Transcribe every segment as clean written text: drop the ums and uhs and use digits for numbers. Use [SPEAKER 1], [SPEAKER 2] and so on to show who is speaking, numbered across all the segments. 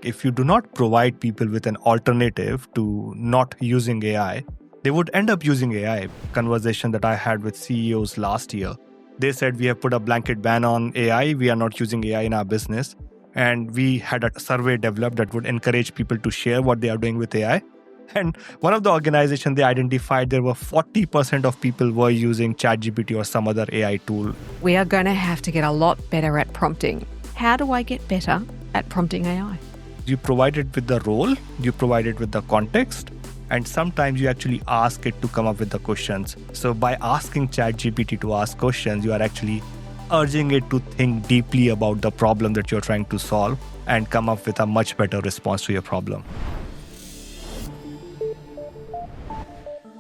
[SPEAKER 1] if you do not provide people with an alternative to not using AI, they would end up using AI. Conversation that I had with CEOs last year, they said we have put a blanket ban on AI. We are not using AI in our business. And we had a survey developed that would encourage people to share what they are doing with AI. And one of the organizations, they identified there were 40% of people were using ChatGPT or some other AI tool.
[SPEAKER 2] We are going to have to get a lot better at prompting. How do I get better at prompting AI?
[SPEAKER 1] You provide it with the role, you provide it with the context, and sometimes you actually ask it to come up with the questions. So by asking ChatGPT to ask questions, you are actually urging it to think deeply about the problem that you're trying to solve and come up with a much better response to your problem.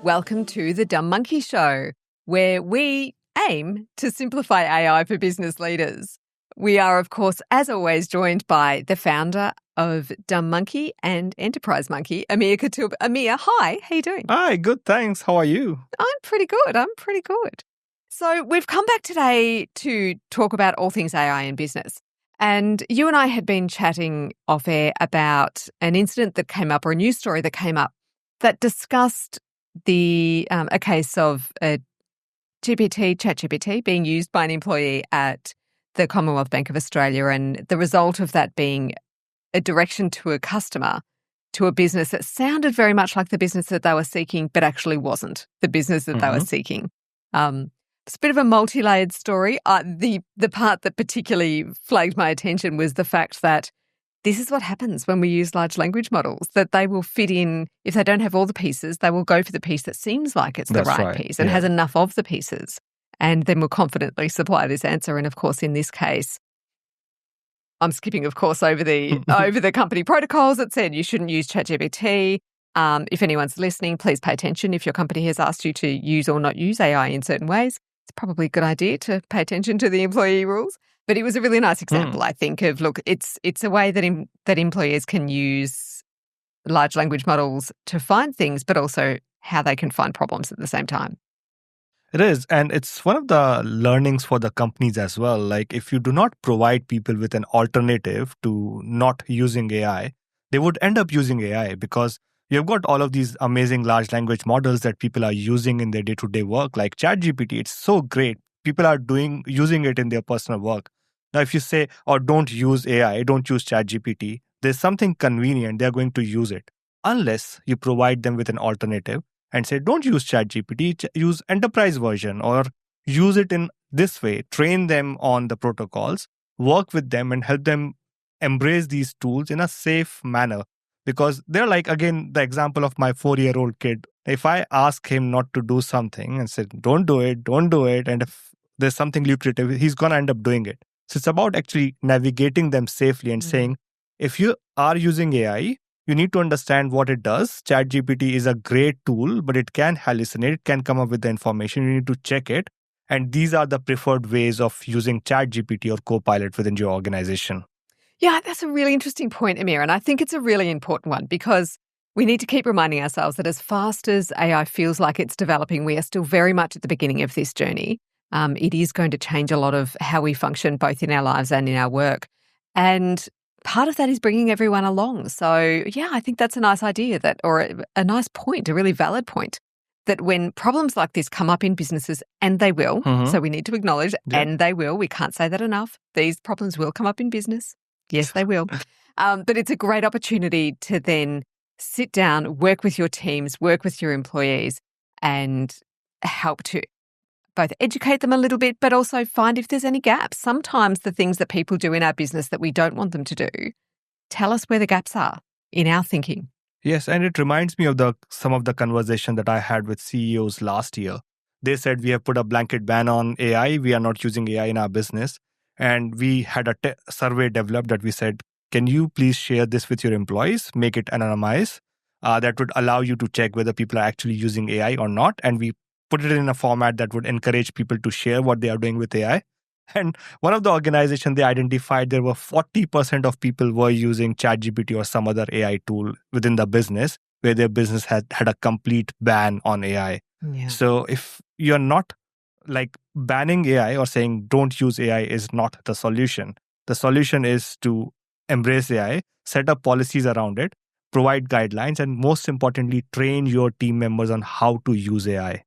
[SPEAKER 2] Welcome to the Dumb Monkey Show, where we aim to simplify AI for business leaders. We are, of course, as always, joined by the founder of Dumb Monkey and Enterprise Monkey, Amir Khatub. Amir, hi, how you doing?
[SPEAKER 1] Hi, good, thanks. How are you?
[SPEAKER 2] I'm pretty good. So we've come back today to talk about all things AI in business. And you and I had been chatting off air about an incident that came up, or a news story that came up, that discussed a case of a ChatGPT being used by an employee at the Commonwealth Bank of Australia, and the result of that being a direction to a customer, to a business that sounded very much like the business that they were seeking, but actually wasn't the business that they were seeking. It's a bit of a multi-layered story. The part that particularly flagged my attention was the fact that this is what happens when we use large language models, that they will fit in. If they don't have all the pieces, they will go for the piece that seems like it's the right piece and has enough of the pieces, and then will confidently supply this answer. And of course, in this case, I'm skipping, of course, over the company protocols that said you shouldn't use ChatGPT. If anyone's listening, please pay attention. If your company has asked you to use or not use AI in certain ways, it's probably a good idea to pay attention to the employee rules. But it was a really nice example, I think, of, look, it's a way that employees can use large language models to find things, but also how they can find problems at the same time.
[SPEAKER 1] It is. And it's one of the learnings for the companies as well. Like, if you do not provide people with an alternative to not using AI, they would end up using AI, because you've got all of these amazing large language models that people are using in their day-to-day work, like ChatGPT. It's so great. People are using it in their personal work. Now, if you say, oh, don't use AI, don't use ChatGPT, there's something convenient, they're going to use it. Unless you provide them with an alternative and say, don't use ChatGPT, use enterprise version, or use it in this way, train them on the protocols, work with them and help them embrace these tools in a safe manner. Because they're like, again, the example of my 4-year-old kid. If I ask him not to do something and said, don't do it, and if there's something lucrative, he's going to end up doing it. So it's about actually navigating them safely and saying, if you are using AI, you need to understand what it does. ChatGPT is a great tool, but it can hallucinate. It can come up with the information. You need to check it. And these are the preferred ways of using ChatGPT or Copilot within your organization.
[SPEAKER 2] Yeah, that's a really interesting point, Amir. And I think it's a really important one, because we need to keep reminding ourselves that as fast as AI feels like it's developing, we are still very much at the beginning of this journey. It is going to change a lot of how we function, both in our lives and in our work. And part of that is bringing everyone along. So, yeah, I think that's a nice idea, or a nice point, a really valid point, that when problems like this come up in businesses, and they will, so we need to acknowledge, and they will, we can't say that enough, these problems will come up in business. Yes, they will. But it's a great opportunity to then sit down, work with your teams, work with your employees, and help to both educate them a little bit, but also find if there's any gaps. Sometimes the things that people do in our business that we don't want them to do, tell us where the gaps are in our thinking.
[SPEAKER 1] Yes, and it reminds me of some of the conversation that I had with CEOs last year. They said we have put a blanket ban on AI. We are not using AI in our business. And we had a survey developed that we said, can you please share this with your employees, make it anonymized? That would allow you to check whether people are actually using AI or not. And we put it in a format that would encourage people to share what they are doing with AI. And one of the organizations, they identified there were 40% of people were using ChatGPT or some other AI tool within the business, where their business had a complete ban on AI.
[SPEAKER 2] Yeah.
[SPEAKER 1] So if you're not like banning AI or saying don't use AI is not the solution. The solution is to embrace AI, set up policies around it, provide guidelines, and most importantly, train your team members on how to use AI.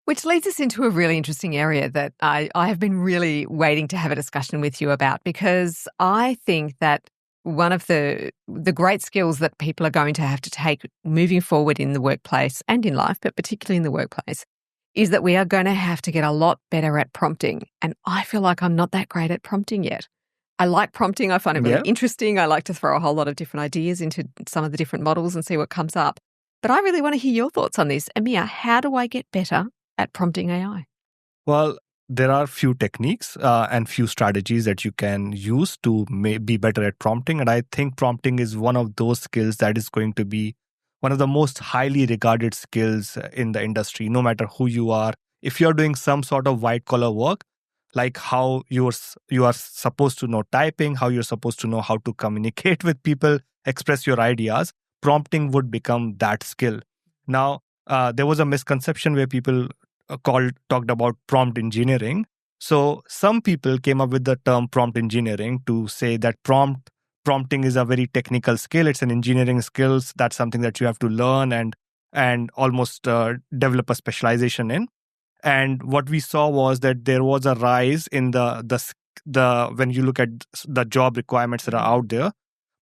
[SPEAKER 2] Which leads us into a really interesting area that I have been really waiting to have a discussion with you about, because I think that one of the great skills that people are going to have to take moving forward in the workplace and in life, but particularly in the workplace, is that we are going to have to get a lot better at prompting. And I feel like I'm not that great at prompting yet. I like prompting. I find it really
[SPEAKER 1] Yeah.
[SPEAKER 2] interesting. I like to throw a whole lot of different ideas into some of the different models and see what comes up. But I really want to hear your thoughts on this. Amir, how do I get better at prompting AI?
[SPEAKER 1] Well, there are few techniques and few strategies that you can use to be better at prompting. And I think prompting is one of those skills that is going to be one of the most highly regarded skills in the industry, no matter who you are. If you're doing some sort of white collar work, like how you are supposed to know typing, how you're supposed to know how to communicate with people, express your ideas, prompting would become that skill. Now, there was a misconception where people talked about prompt engineering. So some people came up with the term prompt engineering to say that prompting is a very technical skill. It's an engineering skills. That's something that you have to learn and almost develop a specialization in. And what we saw was that there was a rise in the when you look at the job requirements that are out there,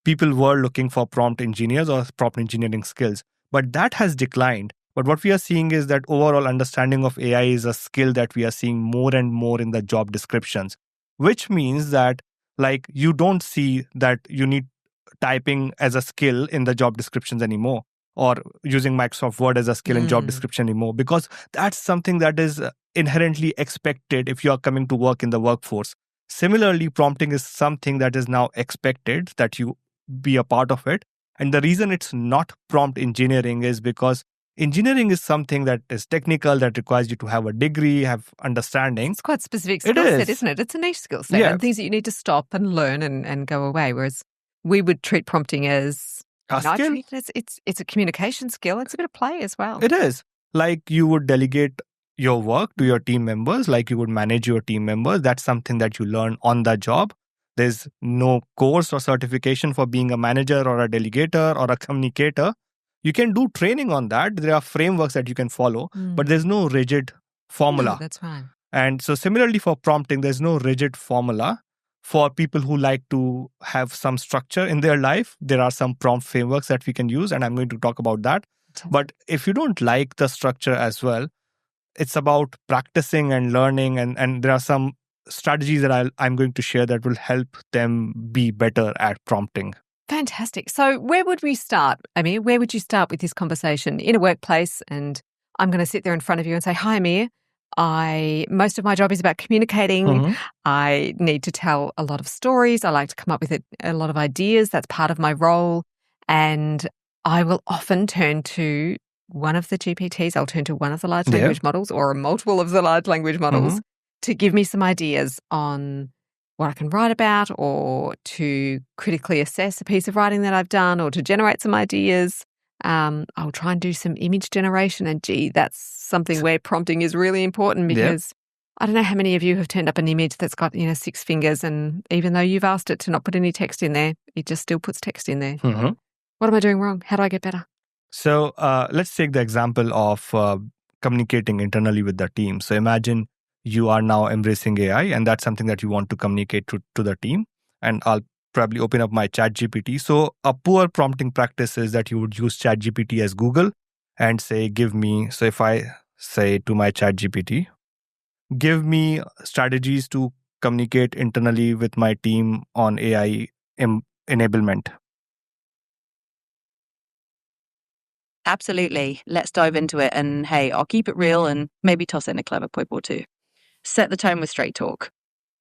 [SPEAKER 1] people were looking for prompt engineers or prompt engineering skills, but that has declined. But what we are seeing is that overall understanding of AI is a skill that we are seeing more and more in the job descriptions, which means that like you don't see that you need typing as a skill in the job descriptions anymore, or using Microsoft Word as a skill in job description anymore, because that's something that is inherently expected if you are coming to work in the workforce. Similarly, prompting is something that is now expected that you be a part of it. And the reason it's not prompt engineering is because engineering is something that is technical, that requires you to have a degree, have understanding.
[SPEAKER 2] It's quite a specific
[SPEAKER 1] It
[SPEAKER 2] skill set,
[SPEAKER 1] is.
[SPEAKER 2] isn't it? It's a niche skill set
[SPEAKER 1] Yeah.
[SPEAKER 2] and things that you need to stop and learn and go away. Whereas we would treat prompting as
[SPEAKER 1] A
[SPEAKER 2] I
[SPEAKER 1] skill.
[SPEAKER 2] treat it as it's a communication skill. It's a bit of play as well.
[SPEAKER 1] It is. Like you would delegate your work to your team members, like you would manage your team members. That's something that you learn on the job. There's no course or certification for being a manager or a delegator or a communicator. You can do training on that. There are frameworks that you can follow, but there's no rigid formula.
[SPEAKER 2] No, that's right.
[SPEAKER 1] And so similarly for prompting, there's no rigid formula. For people who like to have some structure in their life, there are some prompt frameworks that we can use, and I'm going to talk about that. But if you don't like the structure as well, it's about practicing and learning, and there are some strategies that I'm going to share that will help them be better at prompting.
[SPEAKER 2] Fantastic. So where would we start? Amir, where would you start with this conversation? In a workplace, and I'm going to sit there in front of you and say, hi, Amir. Most of my job is about communicating. I need to tell a lot of stories. I like to come up with a lot of ideas. That's part of my role. And I will often turn to one of the GPTs. I'll turn to one of the large language models or a multiple of the large language models to give me some ideas on what I can write about, or to critically assess a piece of writing that I've done, or to generate some ideas. I'll try and do some image generation, and gee, that's something where prompting is really important, because I don't know how many of you have turned up an image that's got 6 fingers, and even though you've asked it to not put any text in there, it just still puts text in there. What am I doing wrong? How do I get better?
[SPEAKER 1] So let's take the example of communicating internally with the team. So imagine you are now embracing AI, and that's something that you want to communicate to the team. And I'll probably open up my ChatGPT. So a poor prompting practice is that you would use ChatGPT as Google and say, give me, so if I say to my ChatGPT, give me strategies to communicate internally with my team on AI enablement.
[SPEAKER 3] Absolutely. Let's dive into it. And hey, I'll keep it real and maybe toss in a clever quip or two. Set the tone with straight talk.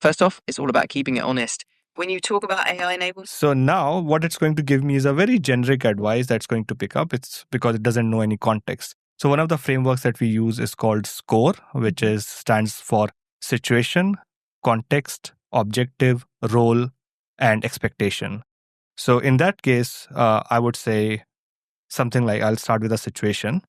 [SPEAKER 3] First off, it's all about keeping it honest. When you talk about AI enabled.
[SPEAKER 1] So now what it's going to give me is a very generic advice that's going to pick up. It's because it doesn't know any context. So one of the frameworks that we use is called S.C.O.R.E, which stands for situation, context, objective, role, and expectation. So in that case, I would say something like, I'll start with a situation.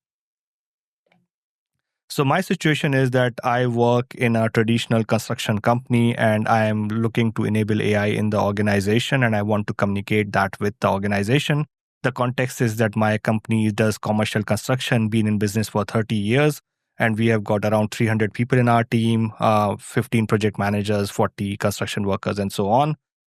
[SPEAKER 1] So my situation is that I work in a traditional construction company and I am looking to enable AI in the organization and I want to communicate that with the organization. The context is that my company does commercial construction, been in business for 30 years, and we have got around 300 people in our team, 15 project managers, 40 construction workers, and so on.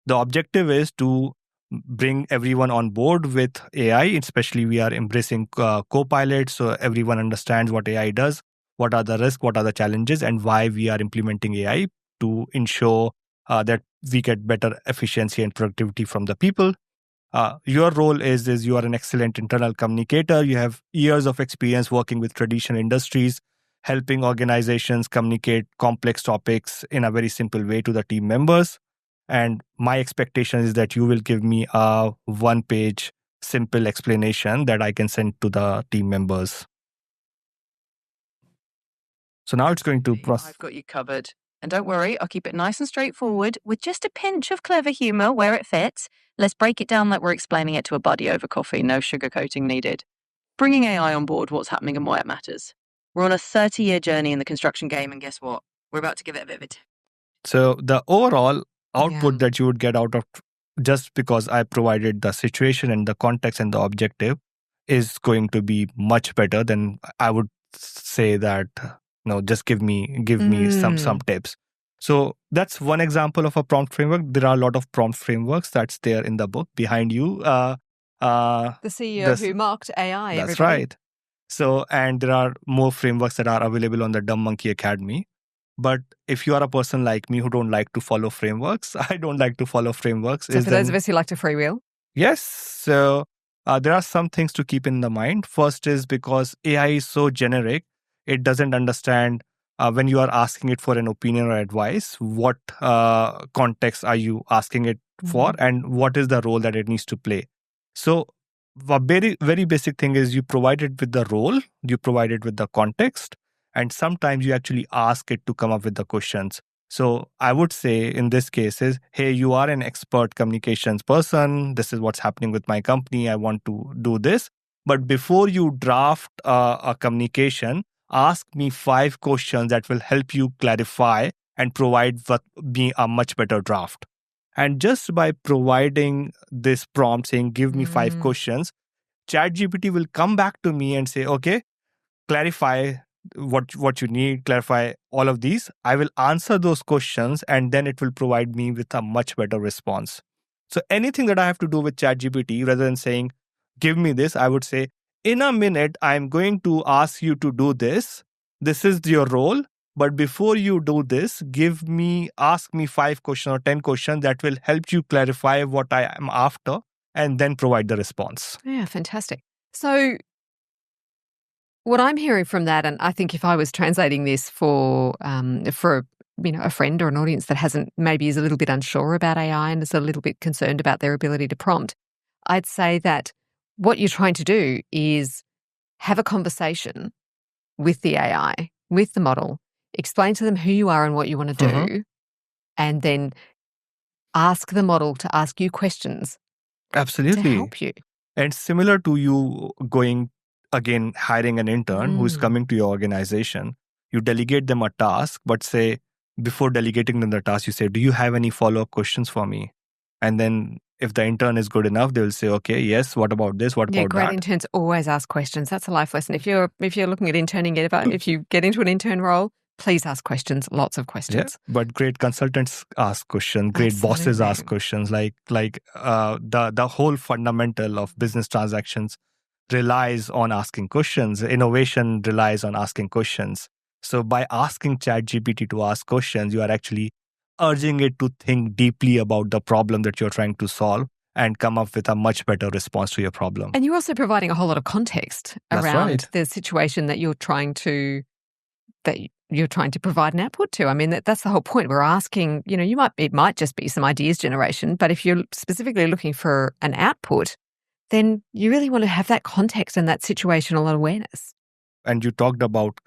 [SPEAKER 1] The objective is to bring everyone on board with AI, especially we are embracing Copilot, so everyone understands what AI does, what are the risks, what are the challenges, and why we are implementing AI to ensure that we get better efficiency and productivity from the people. Your role is you are an excellent internal communicator. You have years of experience working with traditional industries, helping organizations communicate complex topics in a very simple way to the team members. And my expectation is that you will give me a one-page simple explanation that I can send to the team members. So now it's going to process.
[SPEAKER 3] I've got you covered. And don't worry, I'll keep it nice and straightforward with just a pinch of clever humour where it fits. Let's break it down like we're explaining it to a buddy over coffee, no sugarcoating needed. Bringing AI on board, what's happening and why it matters. We're on a 30-year journey in the construction game, and guess what? We're about to give it a bit of a
[SPEAKER 1] So the overall output that you would get out of just because I provided the situation and the context and the objective is going to be much better than I would say that, no, just give me some tips. So that's one example of a prompt framework. There are a lot of prompt frameworks that's there in the book behind you.
[SPEAKER 2] The CEO who mocked AI.
[SPEAKER 1] That's
[SPEAKER 2] everybody.
[SPEAKER 1] right. So, and there are more frameworks that are available on the Dumb Monkey Academy. But if you are a person like me who don't like to follow frameworks, I don't like to follow frameworks.
[SPEAKER 2] So for those of us who like to freewheel?
[SPEAKER 1] Yes. So there are some things to keep in the mind. First is because AI is so generic, it doesn't understand when you are asking it for an opinion or advice, what context are you asking it for and what is the role that it needs to play. So a very, very basic thing is you provide it with the role, you provide it with the context, and sometimes you actually ask it to come up with the questions. So I would say in this case is, hey, you are an expert communications person. This is what's happening with my company. I want to do this. But before you draft a communication, ask me 5 questions that will help you clarify and provide me a much better draft. And just by providing this prompt saying, give me 5 questions, ChatGPT will come back to me and say, okay, clarify what you need, clarify all of these. I will answer those questions and then it will provide me with a much better response. So anything that I have to do with ChatGPT, rather than saying, give me this, I would say, in a minute, I'm going to ask you to do this. This is your role. But before you do this, ask me 5 questions or 10 questions that will help you clarify what I am after and then provide the response.
[SPEAKER 2] Yeah, fantastic. So what I'm hearing from that, and I think if I was translating this for a friend or an audience that maybe is a little bit unsure about AI and is a little bit concerned about their ability to prompt, I'd say that what you're trying to do is have a conversation with the AI, with the model, explain to them who you are and what you want to do, and then ask the model to ask you questions.
[SPEAKER 1] Absolutely.
[SPEAKER 2] To help you.
[SPEAKER 1] And similar to you hiring an intern who is coming to your organization, you delegate them a task, but say, before delegating them the task, you say, do you have any follow-up questions for me? And then if the intern is good enough, they'll say, okay, yes, what about this? What about that?
[SPEAKER 2] Great interns always ask questions. That's a life lesson. If you're looking at interning, if you get into an intern role, please ask questions, lots of questions.
[SPEAKER 1] Yeah, but great consultants ask questions, great bosses ask questions, like the whole fundamental of business transactions relies on asking questions. Innovation relies on asking questions. So by asking ChatGPT to ask questions, you are actually urging it to think deeply about the problem that you're trying to solve and come up with a much better response to your problem.
[SPEAKER 2] And you're also providing a whole lot of context around the situation that you're trying to provide an output to. I mean, that's the whole point. We're asking, it might just be some ideas generation, but if you're specifically looking for an output, then you really want to have that context and that situational awareness.
[SPEAKER 1] And you talked about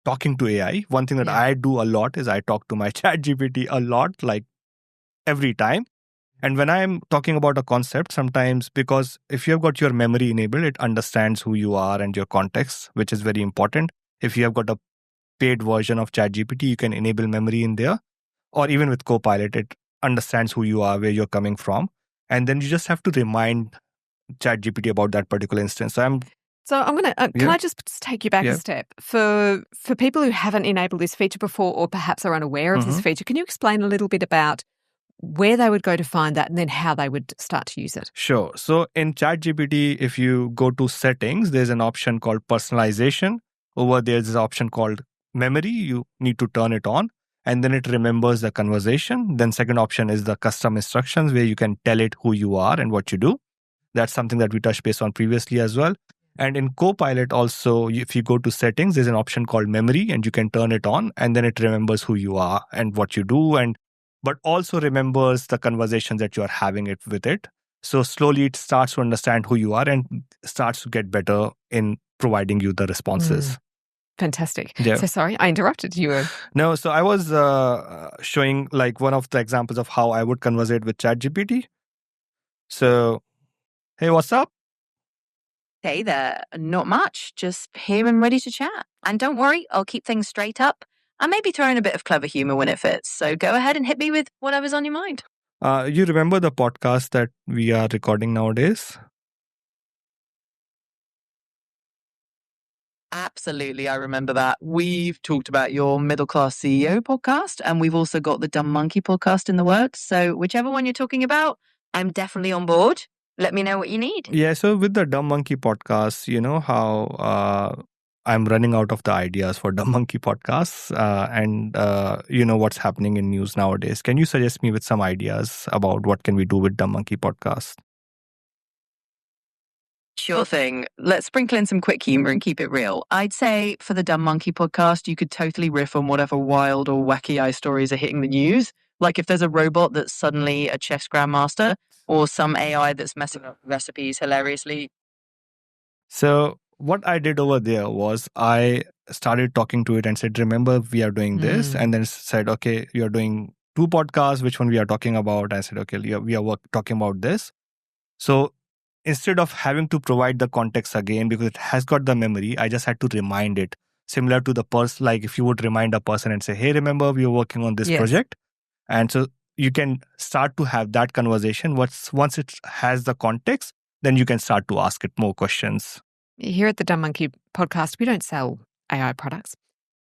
[SPEAKER 1] talking to AI. One thing that I do a lot is I talk to my ChatGPT a lot, like every time. And when I'm talking about a concept, sometimes, because if you've got your memory enabled, it understands who you are and your context, which is very important. if you have got a paid version of ChatGPT, you can enable memory in there. Or even with Copilot, it understands who you are, where you're coming from. And then you just have to remind ChatGPT about that particular instance.
[SPEAKER 2] I'm going to, can I just take you back a step? For people who haven't enabled this feature before or perhaps are unaware of this feature, can you explain a little bit about where they would go to find that and then how they would start to use it?
[SPEAKER 1] Sure. So in ChatGPT, if you go to settings, there's an option called personalization. Over there's an option called memory. You need to turn it on. And then it remembers the conversation. Then second option is the custom instructions where you can tell it who you are and what you do. That's something that we touched base on previously as well. And in Copilot also, if you go to settings, there's an option called memory and you can turn it on and then it remembers who you are and what you do, but also remembers the conversations that you're having it with it. So slowly it starts to understand who you are and starts to get better in providing you the responses.
[SPEAKER 2] Fantastic.
[SPEAKER 1] Yeah.
[SPEAKER 2] So sorry, I interrupted you.
[SPEAKER 1] No, so I was showing like one of the examples of how I would conversate with ChatGPT. So, hey, what's up?
[SPEAKER 3] Hey there, not much, just here and ready to chat. And don't worry, I'll keep things straight up. I may be throwing a bit of clever humor when it fits, so go ahead and hit me with whatever's on your mind.
[SPEAKER 1] You remember the podcast that we are recording nowadays?
[SPEAKER 3] Absolutely, I remember that. We've talked about your Middle Class CEO podcast, and we've also got the Dumb Monkey podcast in the works. So whichever one you're talking about, I'm definitely on board. Let me know what you need.
[SPEAKER 1] Yeah, so with the Dumb Monkey podcast, you know how I'm running out of the ideas for Dumb Monkey podcasts and you know what's happening in news nowadays. Can you suggest me with some ideas about what can we do with Dumb Monkey podcast?
[SPEAKER 3] Sure thing. Let's sprinkle in some quick humor and keep it real. I'd say for the Dumb Monkey podcast, you could totally riff on whatever wild or wacky eye stories are hitting the news. Like if there's a robot that's suddenly a chef's grandmaster or some AI that's messing up recipes hilariously.
[SPEAKER 1] So what I did over there was I started talking to it and said, remember, we are doing this. And then said, okay, you're doing 2 podcasts, which one we are talking about? I said, okay, we are talking about this. So instead of having to provide the context again, because it has got the memory, I just had to remind it. Similar to the person, like if you would remind a person and say, hey, remember, we were working on this project. And so you can start to have that conversation. Once it has the context, then you can start to ask it more questions.
[SPEAKER 2] Here at the Dumb Monkey podcast, we don't sell AI products,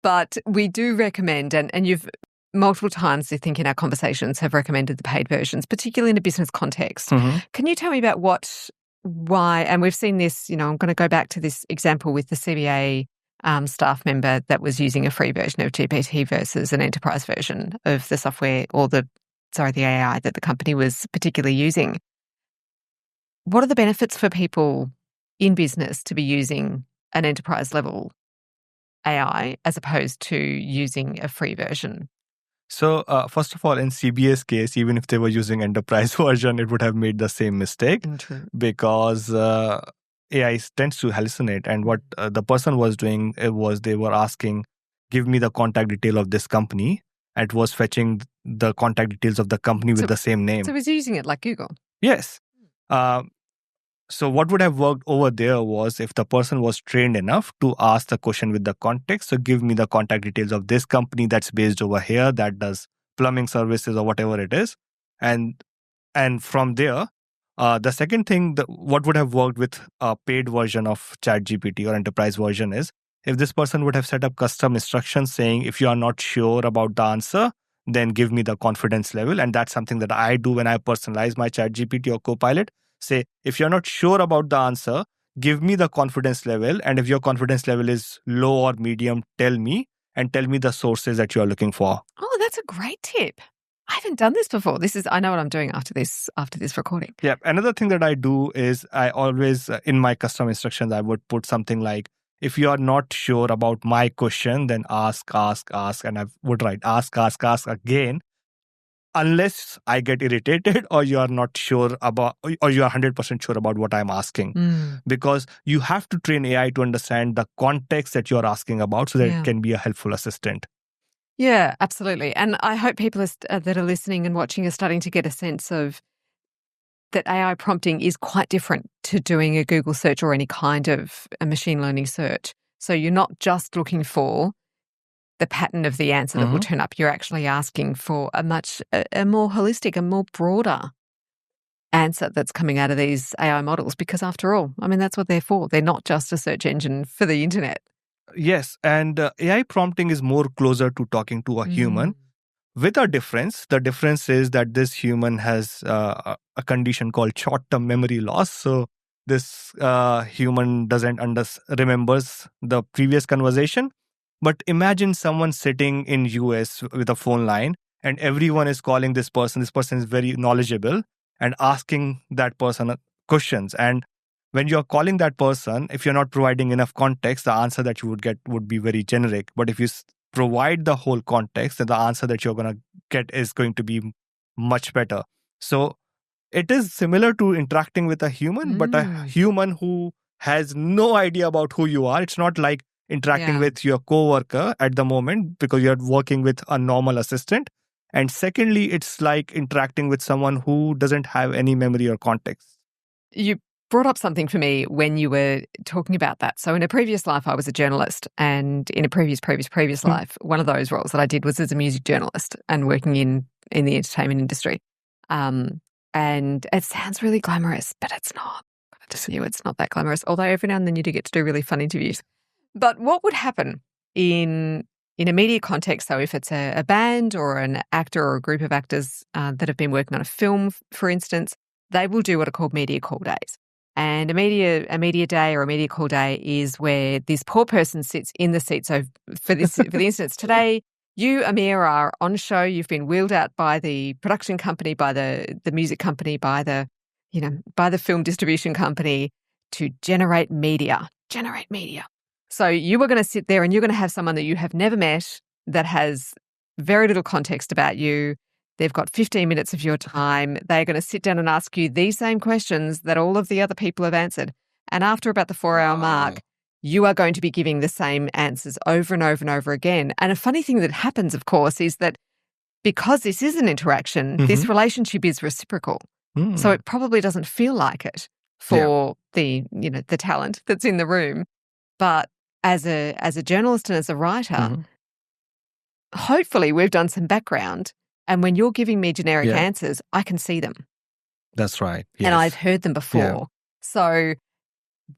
[SPEAKER 2] but we do recommend, and you've multiple times, I think, in our conversations have recommended the paid versions, particularly in a business context. Can you tell me about why, and we've seen this, I'm going to go back to this example with the CBA staff member that was using a free version of GPT versus an enterprise version of the software or the AI that the company was particularly using. What are the benefits for people in business to be using an enterprise level AI as opposed to using a free version?
[SPEAKER 1] So first of all, in CBA's case, even if they were using enterprise version, it would have made the same mistake because AI tends to hallucinate. And what the person was doing was they were asking, give me the contact detail of this company. And it was fetching the contact details of the company with the same name.
[SPEAKER 2] So it was using it like Google?
[SPEAKER 1] Yes. So what would have worked over there was if the person was trained enough to ask the question with the context. So give me the contact details of this company that's based over here that does plumbing services or whatever it is. And from there, the second thing, what would have worked with a paid version of ChatGPT or enterprise version is if this person would have set up custom instructions saying, if you are not sure about the answer, then give me the confidence level. And that's something that I do when I personalize my ChatGPT or Copilot. Say, if you're not sure about the answer, give me the confidence level. And if your confidence level is low or medium, tell me the sources that you're looking for.
[SPEAKER 2] Oh, that's a great tip. I haven't done this before. I know what I'm doing after this recording.
[SPEAKER 1] Yeah. Another thing that I do is I always, in my custom instructions, I would put something like, if you are not sure about my question, then ask. And I would write ask again. Unless I get irritated or you are not sure about, or you are 100% sure about what I'm asking. Because you have to train AI to understand the context that you're asking about so that it can be a helpful assistant.
[SPEAKER 2] Yeah, absolutely. And I hope people that are listening and watching are starting to get a sense of that AI prompting is quite different to doing a Google search or any kind of a machine learning search. So you're not just looking for the pattern of the answer that will turn up. You're actually asking for a more holistic, a more broader answer that's coming out of these AI models, because after all, I mean, that's what they're for. They're not just a search engine for the internet.
[SPEAKER 1] Yes, and AI prompting is more closer to talking to a human with a difference. The difference is that this human has a condition called short-term memory loss. So this human doesn't remembers the previous conversation. But imagine someone sitting in US with a phone line, and everyone is calling this person. This person is very knowledgeable and asking that person questions. And when you're calling that person, if you're not providing enough context, the answer that you would get would be very generic. But if you provide the whole context, then the answer that you're going to get is going to be much better. So it is similar to interacting with a human, but a human who has no idea about who you are. It's not like interacting with your coworker at the moment because you're working with a normal assistant. And secondly, it's like interacting with someone who doesn't have any memory or context.
[SPEAKER 2] You brought up something for me when you were talking about that. So in a previous life, I was a journalist, and in a previous life, one of those roles that I did was as a music journalist and working in the entertainment industry. And it sounds really glamorous, but it's not. I just knew it's not that glamorous, although every now and then you do get to do really fun interviews. But what would happen in a media context, so if it's a band or an actor or a group of actors that have been working on a film, for instance, they will do what are called media call days. And a media day or a media call day is where this poor person sits in the seat. So for the instance today, you, Amir, are on show. You've been wheeled out by the production company, by the music company, by the film distribution company to generate media. So you are going to sit there and you're going to have someone that you have never met that has very little context about you. They've got 15 minutes of your time. They're going to sit down and ask you these same questions that all of the other people have answered. And after about the 4-hour mark, you are going to be giving the same answers over and over and over again. And a funny thing that happens, of course, is that because this is an interaction, this relationship is reciprocal. So it probably doesn't feel like it for the talent that's in the room. But as a journalist and as a writer, hopefully we've done some background. And when you're giving me generic answers, I can see them.
[SPEAKER 1] That's right. Yes.
[SPEAKER 2] And I've heard them before. Yeah. So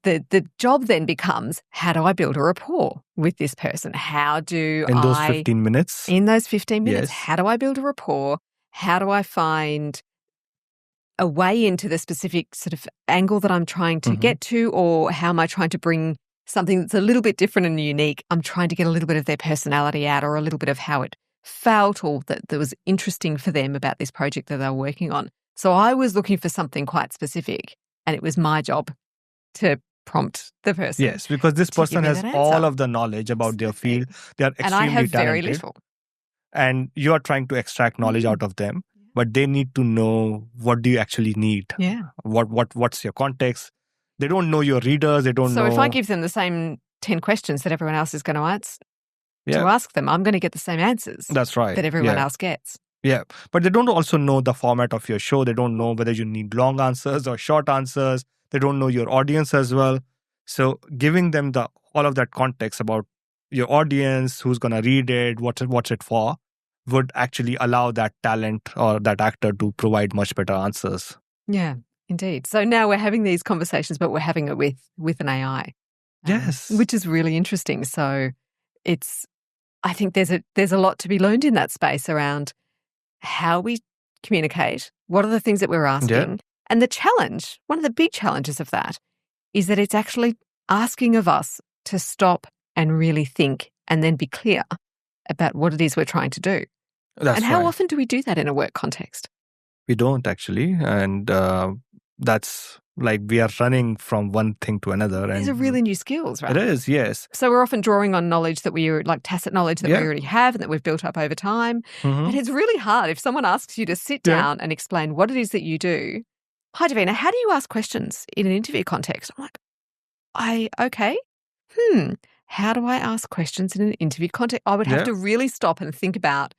[SPEAKER 2] the job then becomes, how do I build a rapport with this person?
[SPEAKER 1] In those 15 minutes?
[SPEAKER 2] In those 15 minutes, how do I build a rapport? How do I find a way into the specific sort of angle that I'm trying to get to, or how am I trying to bring something that's a little bit different and unique? I'm trying to get a little bit of their personality out, or a little bit of how it felt or that was interesting for them about this project that they were working on. So I was looking for something quite specific, and it was my job to prompt the person.
[SPEAKER 1] Yes, because this person has all of the knowledge about their field. They are extremely talented.
[SPEAKER 2] And I have very little.
[SPEAKER 1] And you are trying to extract knowledge out of them, but they need to know, what do you actually need?
[SPEAKER 2] Yeah.
[SPEAKER 1] What's your context? They don't know your readers. They don't know.
[SPEAKER 2] So if I give them the same 10 questions that everyone else is going to ask them, I'm going to get the same answers.
[SPEAKER 1] That's right.
[SPEAKER 2] That everyone else gets.
[SPEAKER 1] Yeah. But they don't also know the format of your show. They don't know whether you need long answers or short answers. They don't know your audience as well. So giving them all of that context about your audience, who's going to read it, what's it for, would actually allow that talent or that actor to provide much better answers.
[SPEAKER 2] Yeah, indeed. So now we're having these conversations, but we're having it with an AI.
[SPEAKER 1] Yes.
[SPEAKER 2] Which is really interesting. So I think there's a lot to be learned in that space around how we communicate, what are the things that we're asking. And the challenge, one of the big challenges of that, is that it's actually asking of us to stop and really think and then be clear about what it is we're trying to do.
[SPEAKER 1] And
[SPEAKER 2] how often do we do that in a work context?
[SPEAKER 1] We don't actually. And that's like we are running from one thing to another.
[SPEAKER 2] These are really new skills, right?
[SPEAKER 1] It is, yes.
[SPEAKER 2] So we're often drawing on knowledge that tacit knowledge that we already have and that we've built up over time. And it's really hard if someone asks you to sit down and explain what it is that you do. Hi, Davina, how do you ask questions in an interview context? I'm like, okay. How do I ask questions in an interview context? I would have to really stop and think about,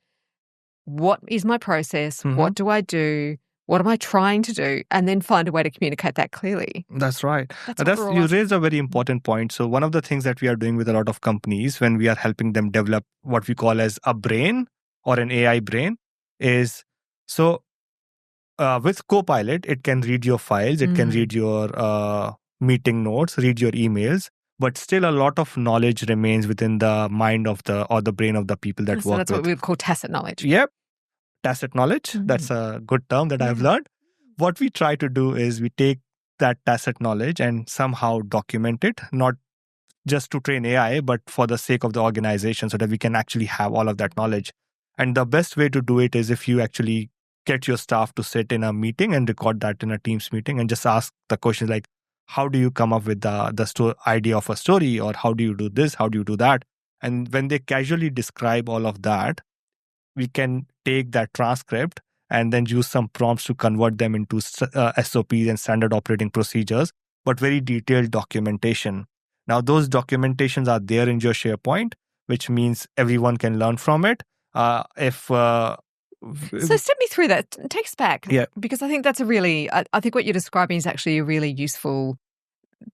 [SPEAKER 2] what is my process? What do I do? What am I trying to do? And then find a way to communicate that clearly.
[SPEAKER 1] That's right.
[SPEAKER 2] That's what we're all
[SPEAKER 1] You
[SPEAKER 2] asking.
[SPEAKER 1] raised a very important point. So one of the things that we are doing with a lot of companies when we are helping them develop what we call as a brain or an AI brain is with Copilot, it can read your files, it can read your meeting notes, read your emails, but still a lot of knowledge remains within the mind of the brain of the people that
[SPEAKER 2] So
[SPEAKER 1] work
[SPEAKER 2] that's
[SPEAKER 1] with.
[SPEAKER 2] what we would call tacit knowledge.
[SPEAKER 1] Yep. Tacit knowledge. That's a good term that I've learned. What we try to do is we take that tacit knowledge and somehow document it, not just to train AI, but for the sake of the organization so that we can actually have all of that knowledge. And the best way to do it is if you actually get your staff to sit in a meeting and record that in a Teams meeting and just ask the questions like, how do you come up with the idea of a story? Or how do you do this? How do you do that? And when they casually describe all of that, we can take that transcript and then use some prompts to convert them into SOPs and standard operating procedures, but very detailed documentation. Now, those documentations are there in your SharePoint, which means everyone can learn from it.
[SPEAKER 2] So step me through that. Take us back.
[SPEAKER 1] Yeah.
[SPEAKER 2] Because I think that's I think what you're describing is actually a really useful,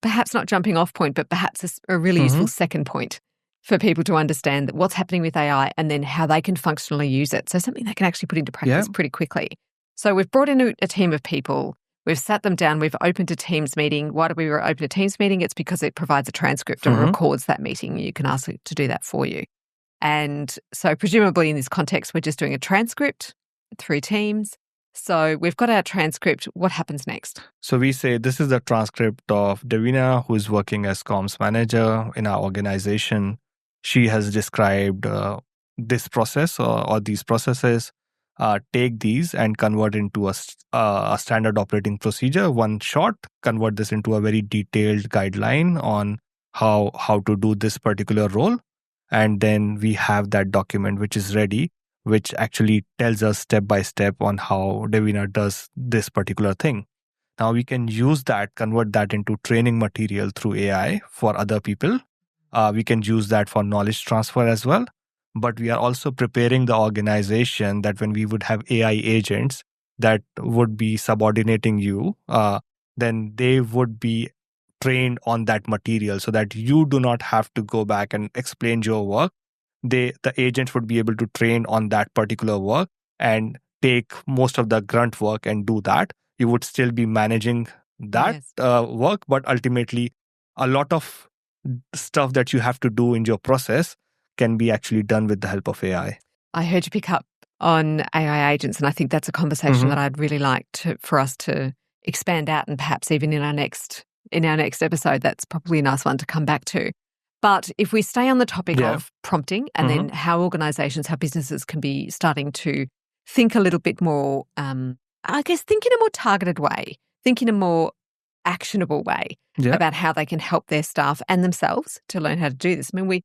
[SPEAKER 2] perhaps not jumping off point, but perhaps a really useful second point for people to understand what's happening with AI and then how they can functionally use it. So something they can actually put into practice pretty quickly. So we've brought in a team of people. We've sat them down. We've opened a Teams meeting. Why do we open a Teams meeting? It's because it provides a transcript and records that meeting. You can ask it to do that for you. And so presumably in this context, we're just doing a transcript through Teams. So we've got our transcript. What happens next?
[SPEAKER 1] So we say this is the transcript of Davina, who is working as comms manager in our organization. She has described this process or these processes. Take these and convert into a standard operating procedure. One shot, convert this into a very detailed guideline on how to do this particular role. And then we have that document which is ready, which actually tells us step by step on how Davina does this particular thing. Now we can use that, convert that into training material through AI for other people. We can use that for knowledge transfer as well. But we are also preparing the organization that when we would have AI agents that would be subordinating you, then they would be trained on that material so that you do not have to go back and explain your work. The agent would be able to train on that particular work and take most of the grunt work and do that. You would still be managing that work, but ultimately a lot of stuff that you have to do in your process can be actually done with the help of AI.
[SPEAKER 2] I heard you pick up on AI agents, and I think that's a conversation that I'd really like for us to expand out, and perhaps even in our next episode, that's probably a nice one to come back to. But if we stay on the topic of prompting and then how organizations, how businesses can be starting to think a little bit more, think in a more targeted way, think in a more actionable way about how they can help their staff and themselves to learn how to do this. I mean, we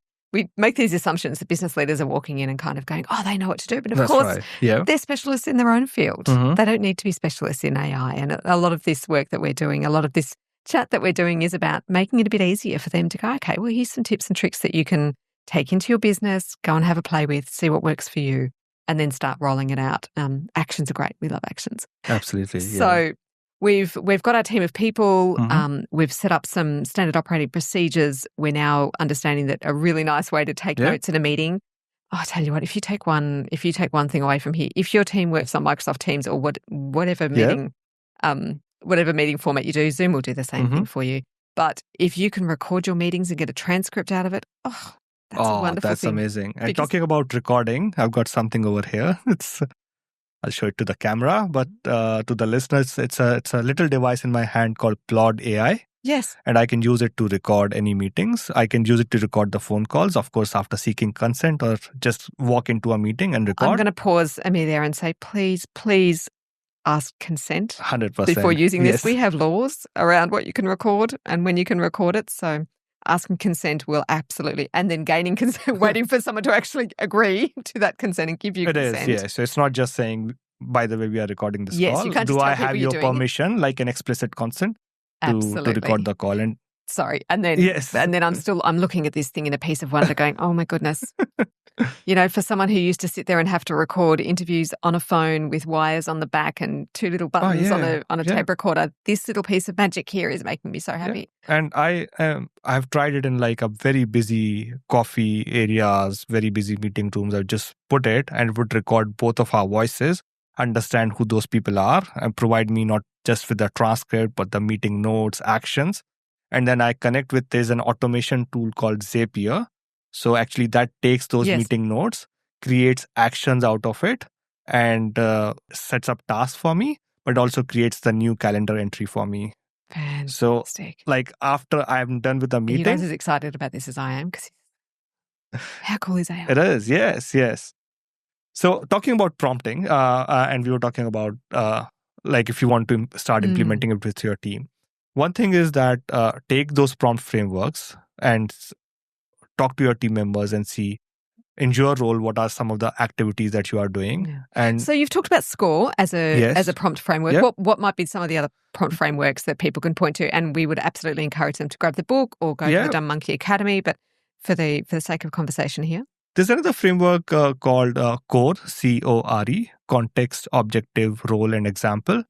[SPEAKER 2] make these assumptions that business leaders are walking in and kind of going, oh, they know what to do. But of course, they're specialists in their own field. They don't need to be specialists in AI. And a lot of this work that we're doing, a lot of this chat that we're doing is about making it a bit easier for them to go, okay, well, here's some tips and tricks that you can take into your business, go and have a play with, see what works for you, and then start rolling it out. Actions are great. We love actions.
[SPEAKER 1] Absolutely.
[SPEAKER 2] So we've got our team of people. We've set up some standard operating procedures. We're now understanding that a really nice way to take notes in a meeting. Oh, I tell you what, if you take one thing away from here, if your team works on Microsoft Teams or whatever meeting, whatever meeting format you do, Zoom will do the same thing for you. But if you can record your meetings and get a transcript out of it, that's a wonderful
[SPEAKER 1] that's
[SPEAKER 2] thing.
[SPEAKER 1] amazing. And talking about recording, I've got something over here. I'll show it to the camera, but to the listeners, it's a little device in my hand called Plod AI.
[SPEAKER 2] Yes.
[SPEAKER 1] And I can use it to record any meetings. I can use it to record the phone calls, of course, after seeking consent or just walk into a meeting and record.
[SPEAKER 2] I'm going to pause, Amir, there and say, please ask consent
[SPEAKER 1] 100%
[SPEAKER 2] before using this. We have laws around what you can record and when you can record it. So asking consent will absolutely, and then gaining consent, waiting for someone to actually agree to that consent and give you consent.
[SPEAKER 1] It is, So it's not just saying, by the way, we are recording this call.
[SPEAKER 2] You can't
[SPEAKER 1] Do
[SPEAKER 2] just
[SPEAKER 1] I
[SPEAKER 2] tell
[SPEAKER 1] have
[SPEAKER 2] people
[SPEAKER 1] your permission, like an explicit consent to record the call? And
[SPEAKER 2] Sorry. And then
[SPEAKER 1] Yes.
[SPEAKER 2] I'm looking at this thing in a piece of wonder going, oh my goodness. For someone who used to sit there and have to record interviews on a phone with wires on the back and two little buttons on a tape recorder, this little piece of magic here is making me so happy.
[SPEAKER 1] Yeah. And I've tried it in like a very busy coffee areas, very busy meeting rooms. I just put it and it would record both of our voices, understand who those people are, and provide me not just with the transcript, but the meeting notes, actions. And then I connect with, there's an automation tool called Zapier. So actually that takes those meeting notes, creates actions out of it, and sets up tasks for me, but also creates the new calendar entry for me.
[SPEAKER 2] Fantastic.
[SPEAKER 1] So like after I'm done with the meeting.
[SPEAKER 2] Are you guys as excited about this as I am? Because how cool is AI?
[SPEAKER 1] It is, yes. So talking about prompting, and we were talking about like if you want to start implementing it with your team. One thing is that take those prompt frameworks and talk to your team members and see, in your role, what are some of the activities that you are doing.
[SPEAKER 2] Yeah.
[SPEAKER 1] And
[SPEAKER 2] so you've talked about S.C.O.R.E as a prompt framework.
[SPEAKER 1] Yep.
[SPEAKER 2] What might be some of the other prompt frameworks that people can point to? And we would absolutely encourage them to grab the book or go to the Dumb Monkey Academy. But for the sake of conversation here,
[SPEAKER 1] there's another framework called CORE, C-O-R-E, Context, Objective, Role, and Example.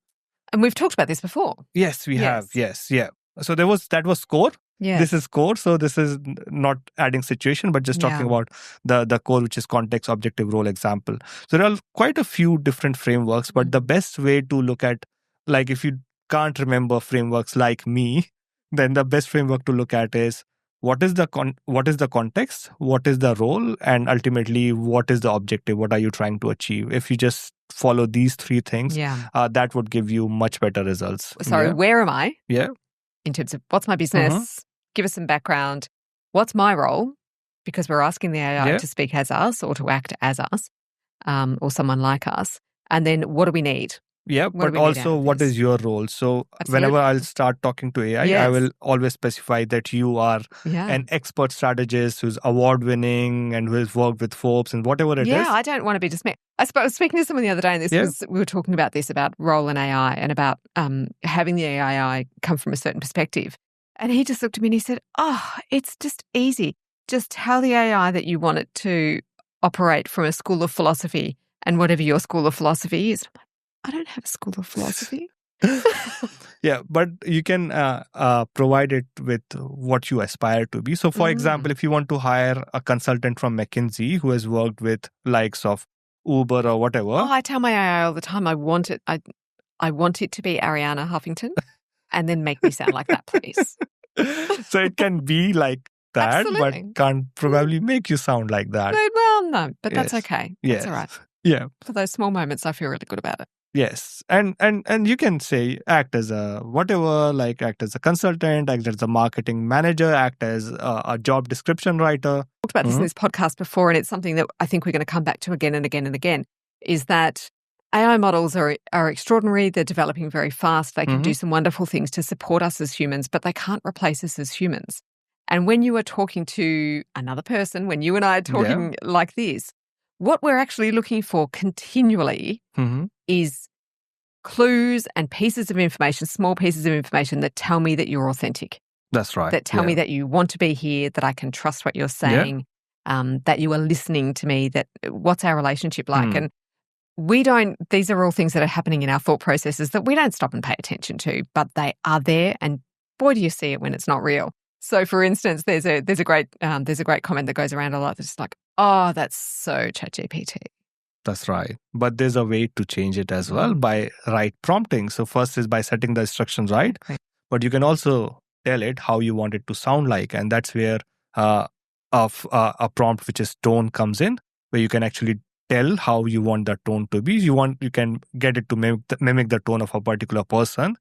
[SPEAKER 2] And we've talked about this before.
[SPEAKER 1] Yes, we have. Yes, yeah. So that was S.C.O.R.E.
[SPEAKER 2] Yes.
[SPEAKER 1] This is S.C.O.R.E. So this is not adding situation, but just talking about the CORE, which is context, objective, role, example. So there are quite a few different frameworks, but the best way to look at, like if you can't remember frameworks like me, then the best framework to look at is what is the context, what is the role, and ultimately what is the objective, what are you trying to achieve. If you just follow these three things, that would give you much better results.
[SPEAKER 2] Sorry, where am I?
[SPEAKER 1] Yeah.
[SPEAKER 2] In terms of what's my business, give us some background. What's my role? Because we're asking the AI to speak as us or to act as us, or someone like us. And then what do we need?
[SPEAKER 1] Yeah, but also what is your role? So whenever I'll start talking to AI, I will always specify that you are an expert strategist who's award-winning and who has worked with Forbes and whatever it is.
[SPEAKER 2] Yeah, I don't want to be dismissed. I was speaking to someone the other day, and we were talking about this, about role in AI and about having the AI come from a certain perspective. And he just looked at me and he said, it's just easy. Just tell the AI that you want it to operate from a school of philosophy and whatever your school of philosophy is. I'm like, I don't have a school of philosophy.
[SPEAKER 1] Yeah, but you can provide it with what you aspire to be. So, for example, if you want to hire a consultant from McKinsey who has worked with likes of Uber or whatever.
[SPEAKER 2] Oh, I tell my AI all the time, I want it to be Ariana Huffington, and then make me sound like that, please.
[SPEAKER 1] So it can be like that, but can't probably make you sound like that.
[SPEAKER 2] Well, no, but that's okay. That's all right.
[SPEAKER 1] Yeah.
[SPEAKER 2] For those small moments, I feel really good about it.
[SPEAKER 1] Yes. And you can say act as a whatever, like act as a consultant, act as a marketing manager, act as a job description writer.
[SPEAKER 2] Talked about this in this podcast before, and it's something that I think we're going to come back to again and again and again, is that AI models are extraordinary. They're developing very fast. They can do some wonderful things to support us as humans, but they can't replace us as humans. And when you are talking to another person, when you and I are talking like this, what we're actually looking for continually is clues and pieces of information, small pieces of information that tell me that you're authentic.
[SPEAKER 1] That's right.
[SPEAKER 2] That tell me that you want to be here, that I can trust what you're saying, that you are listening to me, that what's our relationship like. And these are all things that are happening in our thought processes that we don't stop and pay attention to, but they are there, and boy, do you see it when it's not real. So, for instance, there's a great comment that goes around a lot that's like, oh, that's so ChatGPT.
[SPEAKER 1] That's right. But there's a way to change it as well by right prompting. So first is by setting the instructions right, but you can also tell it how you want it to sound like. And that's where a prompt which is tone comes in, where you can actually tell how you want the tone to be. You can get it to mimic the tone of a particular person,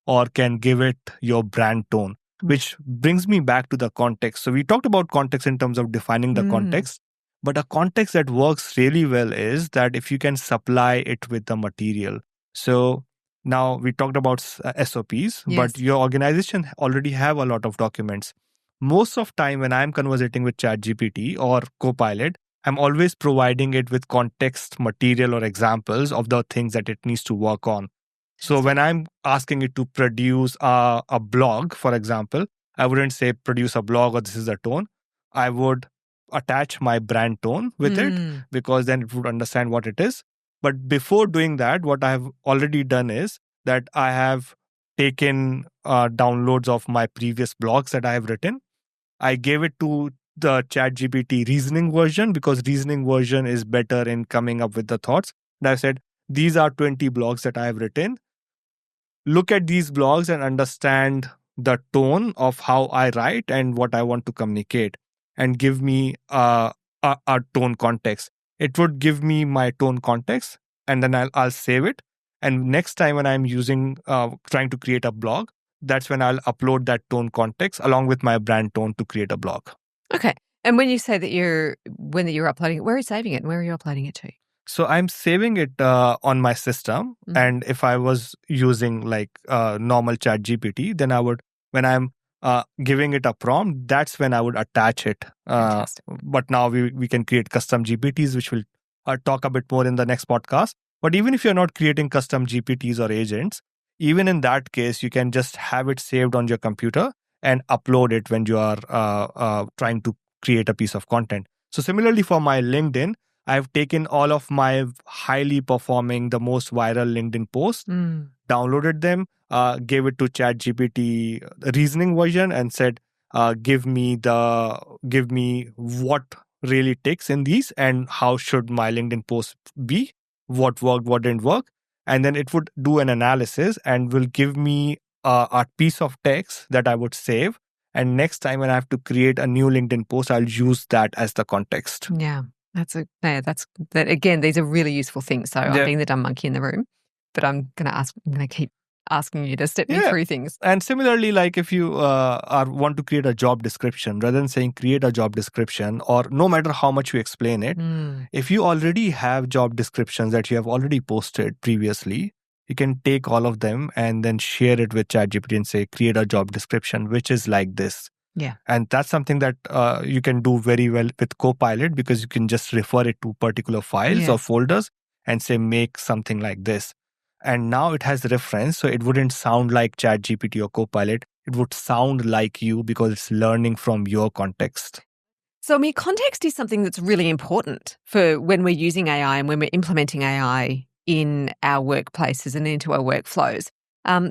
[SPEAKER 1] or can give it your brand tone, which brings me back to the context. So we talked about context in terms of defining the context. But a context that works really well is that if you can supply it with the material. So now we talked about SOPs, but your organization already have a lot of documents. Most of time when I'm conversating with ChatGPT or Copilot, I'm always providing it with context, material, or examples of the things that it needs to work on. So when I'm asking it to produce a blog, for example, I wouldn't say produce a blog or this is the tone. I would attach my brand tone with it, because then it would understand what it is. But before doing that, what I have already done is that I have taken downloads of my previous blogs that I have written. I gave it to the ChatGPT reasoning version, because reasoning version is better in coming up with the thoughts. And I said, these are 20 blogs that I have written. Look at these blogs and understand the tone of how I write and what I want to communicate, and give me a tone context. It would give me my tone context, and then I'll save it. And next time when I'm trying to create a blog, that's when I'll upload that tone context along with my brand tone to create a blog.
[SPEAKER 2] Okay. And when you say that you're uploading it, where are you saving it and where are you uploading it to?
[SPEAKER 1] So I'm saving it on my system. And if I was using like normal ChatGPT, then I would, when I'm giving it a prompt, that's when I would attach it. But now we can create custom GPTs, which we'll talk a bit more in the next podcast. But even if you're not creating custom GPTs or agents, even in that case, you can just have it saved on your computer and upload it when you are trying to create a piece of content. So similarly for my LinkedIn, I've taken all of my highly performing, the most viral LinkedIn posts, downloaded them, gave it to ChatGPT reasoning version, and said, give me what really ticks in these, and how should my LinkedIn post be, what worked, what didn't work. And then it would do an analysis and will give me a piece of text that I would save. And next time when I have to create a new LinkedIn post, I'll use that as the context.
[SPEAKER 2] Yeah. Again, these are really useful things. So I'm being the dumb monkey in the room, but I'm going to keep asking you to step me through things.
[SPEAKER 1] And similarly, like if you want to create a job description, rather than saying create a job description, or no matter how much you explain it, if you already have job descriptions that you have already posted previously, you can take all of them and then share it with ChatGPT and say, create a job description, which is like this.
[SPEAKER 2] Yeah.
[SPEAKER 1] And that's something that you can do very well with Copilot, because you can just refer it to particular files or folders and say, make something like this. And now it has reference, so it wouldn't sound like ChatGPT or Copilot. It would sound like you, because it's learning from your context.
[SPEAKER 2] So, context is something that's really important for when we're using AI and when we're implementing AI in our workplaces and into our workflows.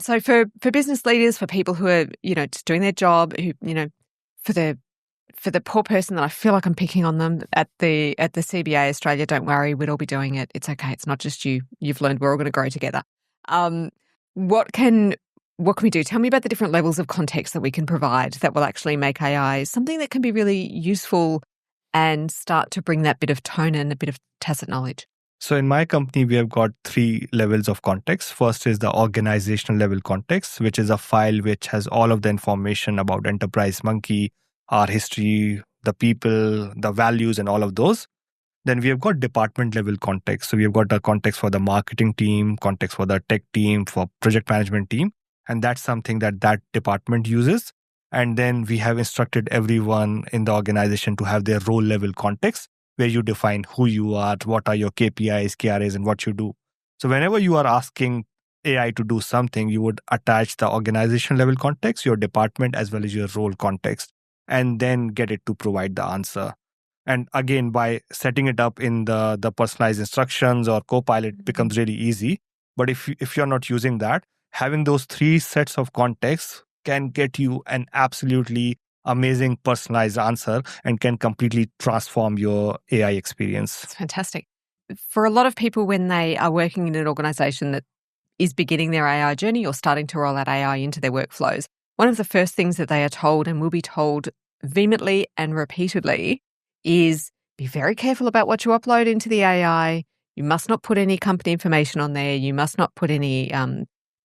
[SPEAKER 2] So for business leaders, for people who are, just doing their job, who, for the poor person that I feel like I'm picking on them at the CBA Australia, don't worry, we'd all be doing it. It's okay. It's not just you. You've learned we're all going to grow together. What can we do? Tell me about the different levels of context that we can provide that will actually make AI something that can be really useful and start to bring that bit of tone and a bit of tacit knowledge.
[SPEAKER 1] So in my company, we have got 3 levels of context. First is the organizational level context, which is a file which has all of the information about Enterprise Monkey, our history, the people, the values, and all of those. Then we have got department level context. So we have got a context for the marketing team, context for the tech team, for project management team. And that's something that department uses. And then we have instructed everyone in the organization to have their role level context, where you define who you are, what are your KPIs, KRAs, and what you do. So whenever you are asking AI to do something, you would attach the organization level context, your department, as well as your role context, and then get it to provide the answer. And again, by setting it up in the personalized instructions or Copilot, it becomes really easy. But if you're not using that, having those 3 sets of contexts can get you an absolutely amazing personalized answer and can completely transform your AI experience.
[SPEAKER 2] That's fantastic. For a lot of people, when they are working in an organization that is beginning their AI journey or starting to roll out AI into their workflows, one of the first things that they are told and will be told vehemently and repeatedly is be very careful about what you upload into the AI. You must not put any company information on there. You must not put any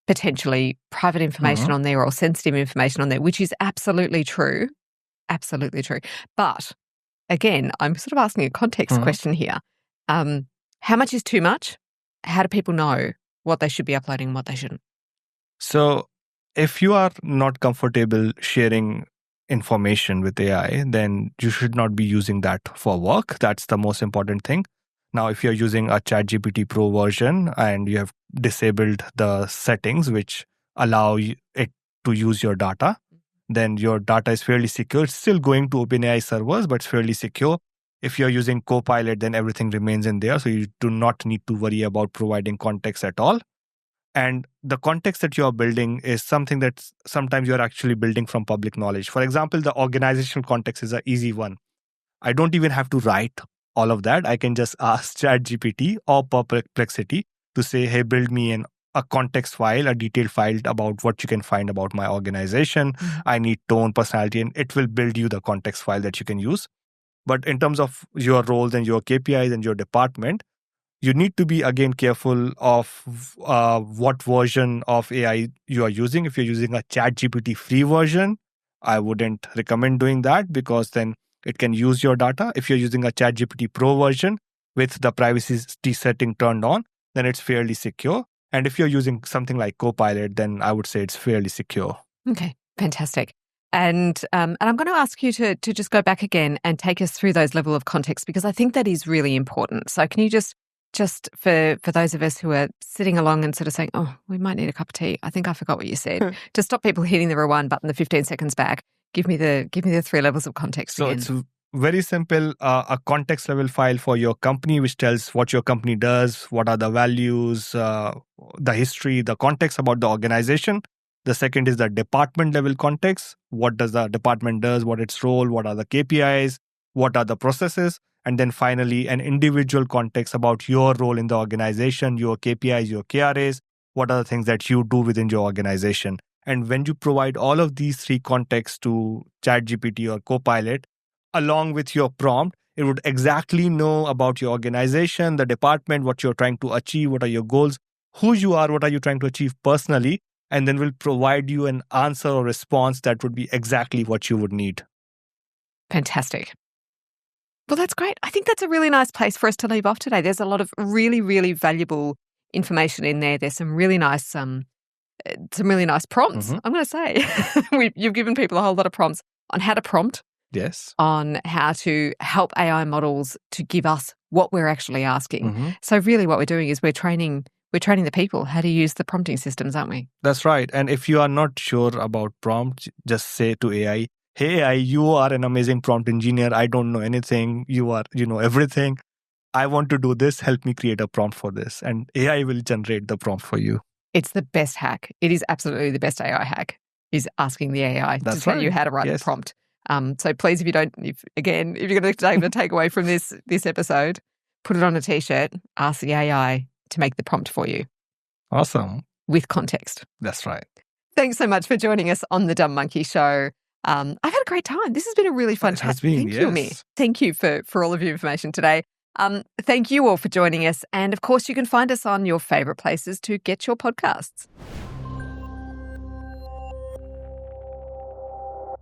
[SPEAKER 2] potentially private information on there or sensitive information on there, which is absolutely true. Absolutely true. But again, I'm sort of asking a context question here. How much is too much? How do people know what they should be uploading and what they shouldn't?
[SPEAKER 1] So if you are not comfortable sharing information with AI, then you should not be using that for work. That's the most important thing. Now, if you're using a ChatGPT Pro version and you have disabled the settings which allow it to use your data, then your data is fairly secure. It's still going to OpenAI servers, but it's fairly secure. If you're using Copilot, then everything remains in there. So you do not need to worry about providing context at all. And the context that you're building is something that sometimes you're actually building from public knowledge. For example, the organizational context is an easy one. I don't even have to write all of that. I can just ask ChatGPT or Perplexity to say, hey, build me a context file, a detailed file about what you can find about my organization. I need tone, personality, and it will build you the context file that you can use. But in terms of your roles and your KPIs and your department, you need to be, again, careful of what version of AI you are using. If you're using a ChatGPT free version, I wouldn't recommend doing that because then it can use your data. If you're using a ChatGPT Pro version with the privacy setting turned on, then it's fairly secure. And if you're using something like Copilot, then I would say it's fairly secure.
[SPEAKER 2] Okay, fantastic. And I'm going to ask you to just go back again and take us through those level of context, because I think that is really important. So can you just for those of us who are sitting along and sort of saying, oh, we might need a cup of tea. I think I forgot what you said. To stop people hitting the rewind button the 15 seconds back, give me the 3 levels of context
[SPEAKER 1] So
[SPEAKER 2] again.
[SPEAKER 1] it's very simple, a context level file for your company, which tells what your company does, what are the values, the history, the context about the organization. The second is the department level context. What does the department does, what its role, what are the KPIs, what are the processes? And then finally, an individual context about your role in the organization, your KPIs, your KRAs, what are the things that you do within your organization. And when you provide all of these 3 contexts to ChatGPT or Copilot, along with your prompt, it would exactly know about your organization, the department, what you're trying to achieve, what are your goals, who you are, what are you trying to achieve personally, and then will provide you an answer or response that would be exactly what you would need.
[SPEAKER 2] Fantastic. Well, that's great. I think that's a really nice place for us to leave off today. There's a lot of really, really valuable information in there. There's some really nice prompts, I'm going to say. You've given people a whole lot of prompts on how to prompt.
[SPEAKER 1] Yes.
[SPEAKER 2] On how to help AI models to give us what we're actually asking. So really what we're doing is we're training the people how to use the prompting systems, aren't we?
[SPEAKER 1] That's right. And if you are not sure about prompt, just say to AI, hey, AI, you are an amazing prompt engineer. I don't know anything. You know everything. I want to do this. Help me create a prompt for this. And AI will generate the prompt for you.
[SPEAKER 2] It's the best hack. It is absolutely the best AI hack, is asking the AI to tell you how to write the prompt. So please, if you're going to take away from this episode, put it on a T-shirt, ask the AI to make the prompt for you.
[SPEAKER 1] Awesome.
[SPEAKER 2] With context.
[SPEAKER 1] That's right.
[SPEAKER 2] Thanks so much for joining us on the Dumb Monkey Show. I've had a great time. This has been a really fun chat. Thank you, Amir. Thank you for all of your information today. Thank you all for joining us. And of course, you can find us on your favourite places to get your podcasts.